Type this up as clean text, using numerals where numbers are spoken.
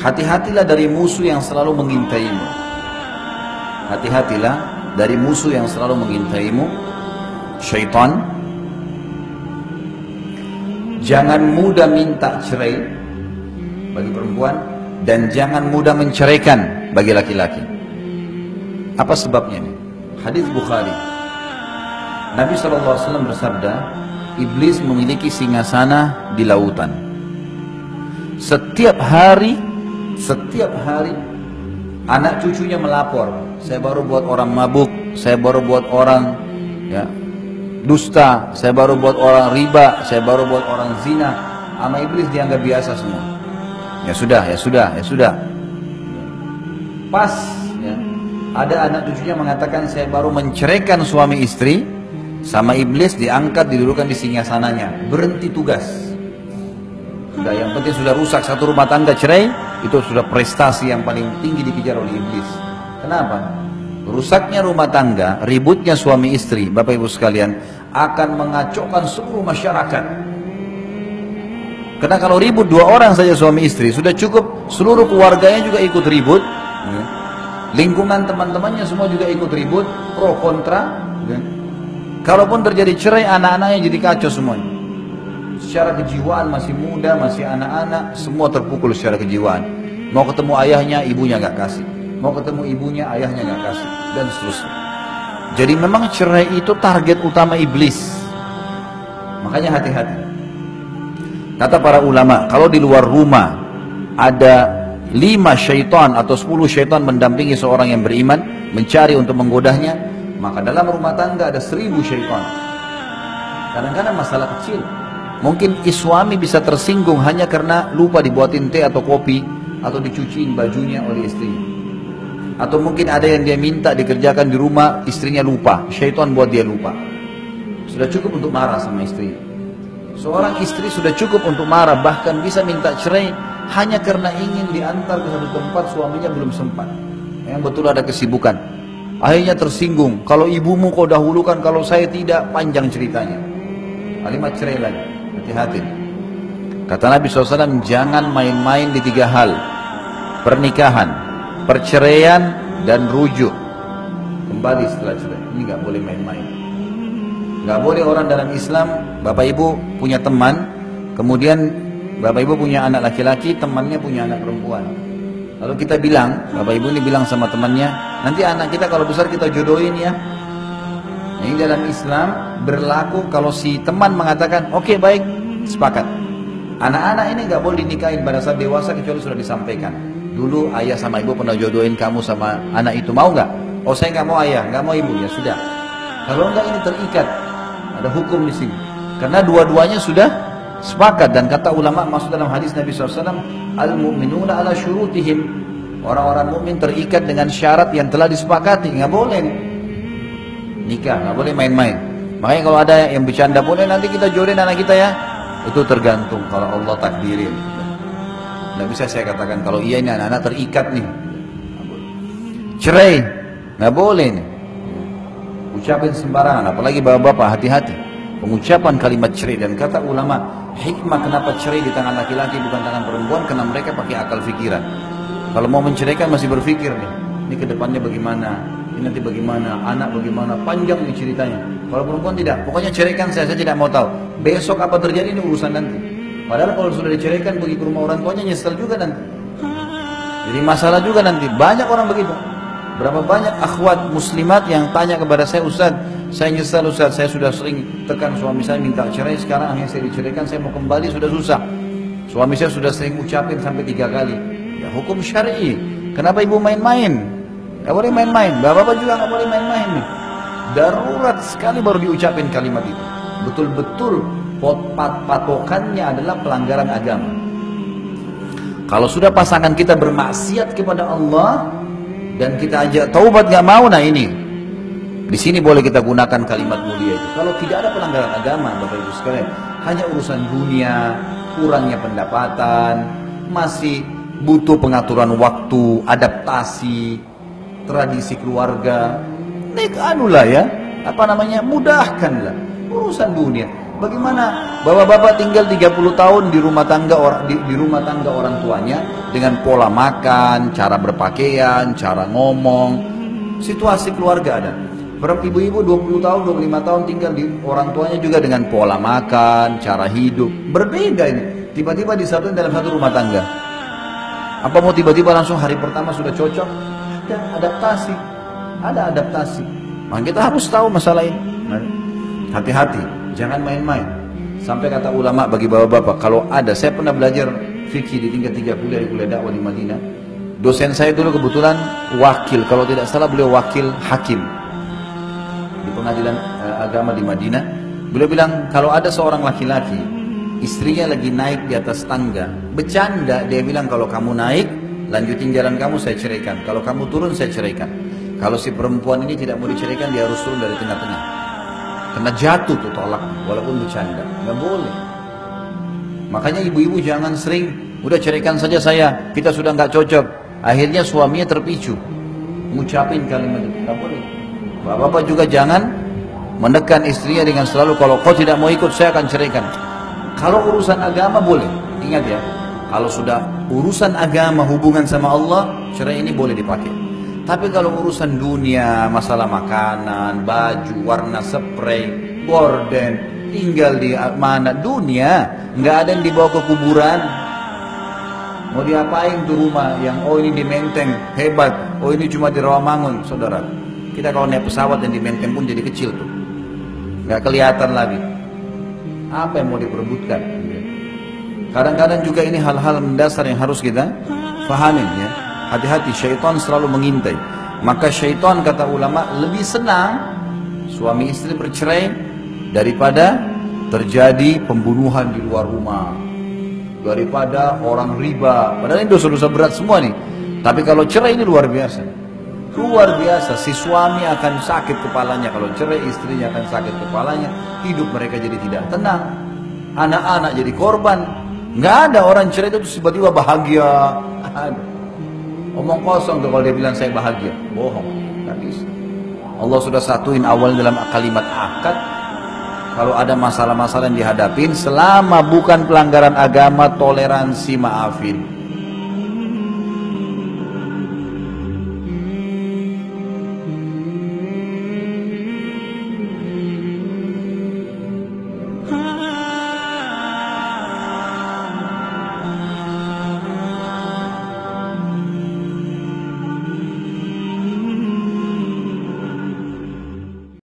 Hati-hatilah dari musuh yang selalu mengintaimu. Hati-hatilah dari musuh yang selalu mengintaimu, syaitan. Jangan mudah minta cerai bagi perempuan, dan jangan mudah menceraikan bagi laki-laki. Apa sebabnya ini? Hadis Bukhari. Nabi SAW bersabda, iblis memiliki singgasana di lautan. Setiap hari anak cucunya melapor, saya baru buat orang mabuk, saya baru buat orang ya, dusta, saya baru buat orang riba, saya baru buat orang zina. Sama iblis dianggap biasa semua. Ya sudah. Pas ya, ada anak cucunya mengatakan saya baru menceraikan suami istri, sama iblis diangkat, didudukan di singgasananya, berhenti tugas. Sudah, yang penting sudah rusak satu rumah tangga, cerai, itu sudah prestasi yang paling tinggi dikejar oleh iblis. Kenapa? Rusaknya rumah tangga, ributnya suami istri, Bapak Ibu sekalian, akan mengacaukan seluruh masyarakat. Karena kalau ribut dua orang saja suami istri, sudah cukup seluruh keluarganya juga ikut ribut. Lingkungan teman-temannya semua juga ikut ribut, pro kontra. Kalaupun terjadi cerai, anak-anaknya jadi kacau semuanya. Secara kejiwaan masih muda, masih anak-anak, semua terpukul secara kejiwaan. Mau ketemu ayahnya, ibunya gak kasih. Mau ketemu ibunya, ayahnya gak kasih. Dan seterusnya. Jadi memang cerai itu target utama iblis. Makanya hati-hati. Kata para ulama, kalau di luar rumah ada 5 syaitan atau 10 syaitan mendampingi seorang yang beriman, mencari untuk menggodahnya, maka dalam rumah tangga ada 1000 syaitan. Kadang-kadang masalah kecil. Mungkin suami bisa tersinggung hanya karena lupa dibuatin teh atau kopi, atau dicuciin bajunya oleh istrinya. Atau mungkin ada yang dia minta dikerjakan di rumah, istrinya lupa, syaitan buat dia lupa. Sudah cukup untuk marah sama istrinya. Seorang istri sudah cukup untuk marah, bahkan bisa minta cerai hanya karena ingin diantar ke satu tempat, suaminya belum sempat. Yang betul ada kesibukan. Akhirnya tersinggung, kalau ibumu kau dahulukan, kalau saya tidak, panjang ceritanya. Kalimat cerai lagi. Hati-hati. Kata Nabi SAW, jangan main-main di 3 hal. Pernikahan, perceraian, dan rujuk. Kembali setelah cerai. Ini gak boleh main-main. Gak boleh orang dalam Islam, Bapak Ibu punya teman, kemudian Bapak Ibu punya anak laki-laki, temannya punya anak perempuan. Lalu kita bilang, Bapak Ibu ini bilang sama temannya, nanti anak kita kalau besar kita jodohin ya. Ini dalam Islam berlaku kalau si teman mengatakan, oke, baik, sepakat. Anak-anak ini gak boleh dinikahin pada saat dewasa kecuali sudah disampaikan. Dulu ayah sama ibu pernah jodohin kamu sama anak itu, mau gak? Oh, saya gak mau ayah, gak mau ibu, ya sudah. Kalau enggak ini terikat, ada hukum di sini. Karena dua-duanya sudah sepakat, dan kata ulama masuk dalam hadis Nabi SAW, al-mu'minuna ala syurutihim. Orang-orang mukmin terikat dengan syarat yang telah disepakati, nggak boleh nikah, nggak boleh main-main. Makanya kalau ada yang bercanda boleh nanti kita jodohin anak kita ya, itu tergantung kalau Allah takdirin. Nggak bisa saya katakan kalau iya ini anak-anak terikat nih. Cerai nggak boleh nih. Ucapin sembarangan, apalagi bapak-bapak, hati-hati pengucapan kalimat cerai. Dan kata ulama, hikmah kenapa cerai di tangan laki-laki bukan tangan perempuan, karena mereka pakai akal pikiran. Kalau mau menceraikan masih berpikir nih, ini kedepannya bagaimana, ini nanti bagaimana, anak bagaimana, panjang nih ceritanya. Kalau perempuan tidak, pokoknya ceraikan saya tidak mau tahu. Besok apa terjadi ini urusan nanti. Padahal kalau sudah diceraikan pergi ke rumah orang tuanya nyesel juga nanti. Jadi masalah juga nanti. Banyak orang begitu. Berapa banyak akhwat muslimat yang tanya kepada saya, Ustaz, saya nyesal Ustaz, saya sudah sering tekan suami saya minta cerai, sekarang akhirnya saya diceraikan, saya mau kembali sudah susah. Suami saya sudah sering ucapin sampai 3 kali. Ya hukum syar'i. Kenapa ibu main-main? Gak boleh main-main. Bapak-bapak juga gak boleh main-main nih. Darurat sekali baru diucapin kalimat itu. Betul-betul patokannya adalah pelanggaran agama. Kalau sudah pasangan kita bermaksiat kepada Allah dan kita ajak taubat gak mau, nah ini di sini boleh kita gunakan kalimat mulia itu. Kalau tidak ada pelanggaran agama, Bapak Ibu sekalian, hanya urusan dunia, kurangnya pendapatan, masih butuh pengaturan waktu, adaptasi, tradisi keluarga, anulah ya, mudahkanlah urusan dunia. Bagaimana bapak-bapak tinggal 30 tahun di rumah tangga orang tuanya, dengan pola makan, cara berpakaian, cara ngomong, situasi keluarga ada. Ibu-ibu 20 tahun, 25 tahun tinggal di orang tuanya juga dengan pola makan, cara hidup. Berbeda ini. Tiba-tiba disatuin dalam satu rumah tangga. Apa mau tiba-tiba langsung hari pertama sudah cocok? Ada adaptasi. Ada adaptasi. Maka kita harus tahu masalah ini. Hati-hati, jangan main-main. Sampai kata ulama bagi bapak-bapak, kalau ada, saya pernah belajar fikih di tingkat 3 kuliah di kuliah dakwah di Madinah. Dosen saya dulu kebetulan wakil, kalau tidak salah beliau wakil hakim di pengadilan agama di Madinah. Beliau bilang kalau ada seorang laki-laki, istrinya lagi naik di atas tangga, bercanda, dia bilang kalau kamu naik, lanjutin jalan kamu, saya ceraikan. Kalau kamu turun, saya ceraikan. Kalau si perempuan ini tidak mau diceraikan, dia harus turun dari tengah-tengah. Karena jatuh tuh tolak, walaupun bercanda, nggak boleh. Makanya ibu-ibu jangan sering, udah ceraikan saja saya, kita sudah nggak cocok. Akhirnya suaminya terpicu, ngucapin kalimat itu, nggak boleh. Bapak-bapak juga jangan menekan istrinya dengan selalu, kalau kau tidak mau ikut, saya akan ceraikan. Kalau urusan agama boleh, ingat ya, kalau sudah urusan agama hubungan sama Allah, cerai ini boleh dipakai. Tapi kalau urusan dunia, masalah makanan, baju, warna spray, gorden, tinggal di mana dunia, nggak ada yang dibawa ke kuburan. Mau diapain tuh rumah yang oh ini di Menteng hebat, oh ini cuma di Rawamangun, saudara. Kita kalau naik pesawat yang di Menteng pun jadi kecil tuh, nggak kelihatan lagi. Apa yang mau diperebutkan? Kadang-kadang juga ini hal-hal mendasar yang harus kita fahamin ya. Hati-hati, syaitan selalu mengintai. Maka syaitan kata ulama lebih senang suami istri bercerai daripada terjadi pembunuhan di luar rumah, daripada orang riba. Padahal ini dosa-dosa berat semua nih. Tapi kalau cerai ini luar biasa. Luar biasa, si suami akan sakit kepalanya. Kalau cerai, istrinya akan sakit kepalanya. Hidup mereka jadi tidak tenang. Anak-anak jadi korban. Nggak ada orang cerai itu tiba-tiba bahagia. Omong kosong tuh kalau dia bilang saya bahagia, bohong, nggak bisa. Allah sudah satuin awal dalam kalimat akad. Kalau ada masalah-masalah yang dihadapin, selama bukan pelanggaran agama, toleransi, maafin.